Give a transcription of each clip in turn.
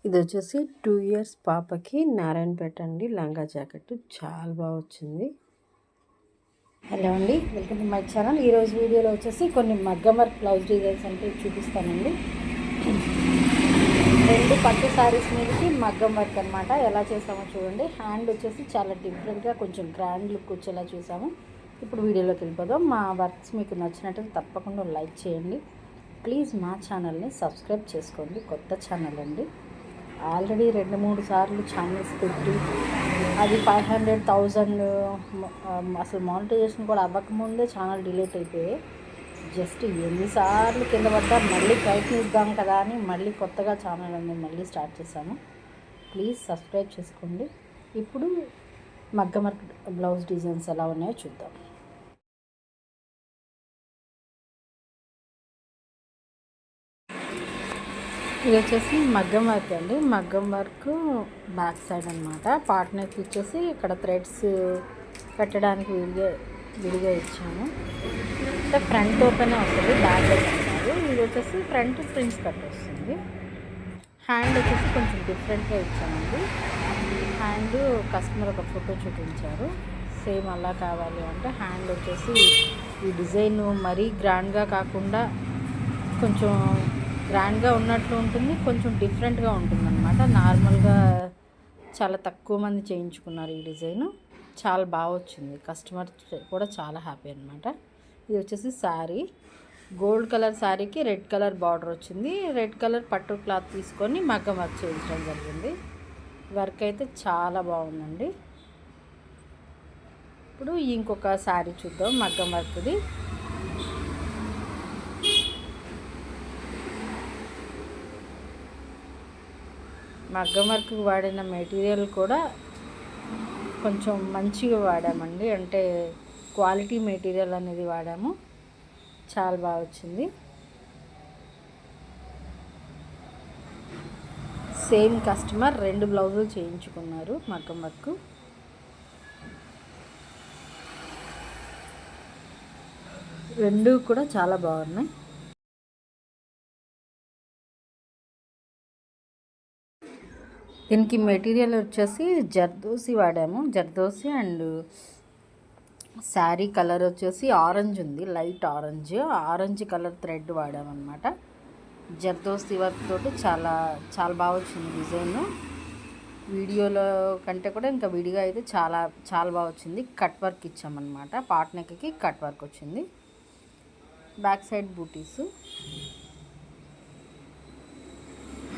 ఇది వచ్చేసి 2 ఇయర్స్ పాపకి నారాయణపేట అండి. లంగా జాకెట్ చాలా బాగా వచ్చింది. హలో అండి, వెల్కమ్ టు మై ఛానల్. ఈరోజు వీడియోలో వచ్చేసి కొన్ని మగ్గం వర్క్ బ్లౌజ్ డిజైన్స్ అంటే చూపిస్తానండి. 2 పట్టు శారీస్ మీదకి మగ్గం వర్క్ అనమాట. ఎలా చేసామో చూడండి. హ్యాండ్ వచ్చేసి చాలా డిఫరెంట్గా కొంచెం గ్రాండ్ లుక్ వచ్చేలా చూసాము. ఇప్పుడు వీడియోలోకి వెళ్ళిపోదాం. మా వర్క్స్ మీకు నచ్చినట్టు తప్పకుండా లైక్ చేయండి. ప్లీజ్ మా ఛానల్ని సబ్స్క్రైబ్ చేసుకోండి. కొత్త ఛానల్ అండి. ఆల్రెడీ 2-3 సార్లు ఛానల్స్ పెట్టి అది 500,000 అసలు మానిటైజేషన్ కూడా అవ్వకముందే ఛానల్ డిలీట్ అయిపోయాయి. జస్ట్ ఎన్నిసార్లు కింద పడ్డా మళ్ళీ ప్రయత్నిద్దాం కదా అని మళ్ళీ కొత్తగా ఛానల్ అనేది మళ్ళీ స్టార్ట్ చేశాను. ప్లీజ్ సబ్స్క్రైబ్ చేసుకోండి. ఇప్పుడు మగ్గం వర్క్ బ్లౌజ్ డిజైన్స్ ఎలా ఉన్నాయో చూద్దాం. ఇది వచ్చేసి మగ్గం వర్క్ అండి. మగ్గం వర్క్ బ్యాక్ సైడ్ అనమాట. పార్ట్ నెక్ వచ్చేసి ఇక్కడ థ్రెడ్స్ పెట్టడానికి విడిగా ఇచ్చాము. అంటే ఫ్రంట్ ఓపెన్ వస్తుంది, బ్యాక్ ఓపెన్ కాదు. ఇది వచ్చేసి ఫ్రంట్ ప్రిన్స్ కట్ వస్తుంది. హ్యాండ్ వచ్చేసి కొంచెం డిఫరెంట్గా ఇచ్చామండి. హ్యాండ్ కస్టమర్ ఒక ఫోటో చూపించారు, సేమ్ అలా కావాలి అంటే. హ్యాండ్ వచ్చేసి ఈ డిజైన్ మరీ గ్రాండ్గా కాకుండా కొంచెం గ్రాండ్గా ఉన్నట్లు ఉంటుంది, కొంచెం డిఫరెంట్గా ఉంటుంది అనమాట. నార్మల్గా చాలా తక్కువ మంది చేయించుకున్నారు ఈ డిజైన్. చాలా బాగా వచ్చింది. కస్టమర్ కూడా చాలా హ్యాపీ అనమాట. ఇది వచ్చేసి శారీ, గోల్డ్ కలర్ శారీకి రెడ్ కలర్ బార్డర్ వచ్చింది. రెడ్ కలర్ పట్టు క్లాత్ తీసుకొని మగ్గం వర్క్ చేయించడం జరిగింది. వర్క్ అయితే చాలా బాగుందండి. ఇప్పుడు ఇంకొక శారీ చూద్దాం మగ్గం వర్క్ది. మగ్గం వర్క్కి వాడిన మెటీరియల్ కూడా కొంచెం మంచిగా వాడామండి. అంటే క్వాలిటీ మెటీరియల్ అనేది వాడాము. చాలా బాగా వచ్చింది. సేమ్ కస్టమర్ 2 బ్లౌజులు చేయించుకున్నారు మగ్గం వర్క్. రెండు కూడా చాలా బాగున్నాయి. దీనికి మెటీరియల్ వచ్చేసి జర్దోసి వాడాము. జర్దోసి అండ్ శారీ కలర్ వచ్చేసి ఆరెంజ్ ఉంది, లైట్ ఆరెంజ్ కలర్ థ్రెడ్ వాడామన్నమాట. జర్దోసి వర్క్ తోటి చాలా చాలా బాగా వచ్చింది డిజైన్. వీడియోలో కంటే కూడా ఇంకా విడిగా అయితే చాలా చాలా బాగా వచ్చింది. కట్ వర్క్ ఇచ్చామన్నమాట. పార్ట్ నెక్కి కట్ వర్క్ వచ్చింది. బ్యాక్ సైడ్ బూటీస్.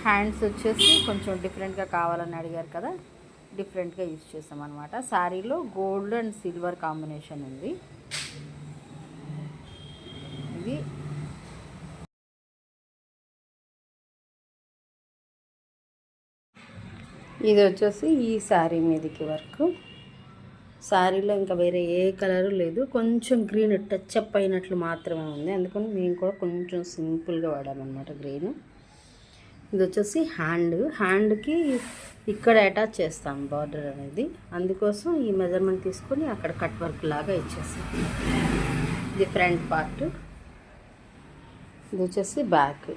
హ్యాండ్స్ వచ్చేసి కొంచెం డిఫరెంట్గా కావాలని అడిగారు కదా, డిఫరెంట్గా యూజ్ చేస్తాం అనమాట. శారీలో గోల్డ్ అండ్ సిల్వర్ కాంబినేషన్ ఉంది. ఇది వచ్చేసి ఈ శారీ మీదకి వర్క్. శారీలో ఇంకా వేరే ఏ కలరు లేదు, కొంచెం గ్రీన్ టచ్ అప్ అయినట్లు మాత్రమే ఉంది. అందుకని మేము కూడా కొంచెం సింపుల్గా వాడామన్నమాట గ్రీన్. ఇది వచ్చేసి హ్యాండ్కి ఇక్కడ అటాచ్ చేస్తాం బార్డర్ అనేది. అందుకోసం ఈ మెజర్మెంట్ తీసుకొని అక్కడ కట్ వర్క్ లాగా ఇచ్చేస్తాం. ఇది ఫ్రంట్ పార్ట్, ఇది వచ్చేసి బ్యాక్.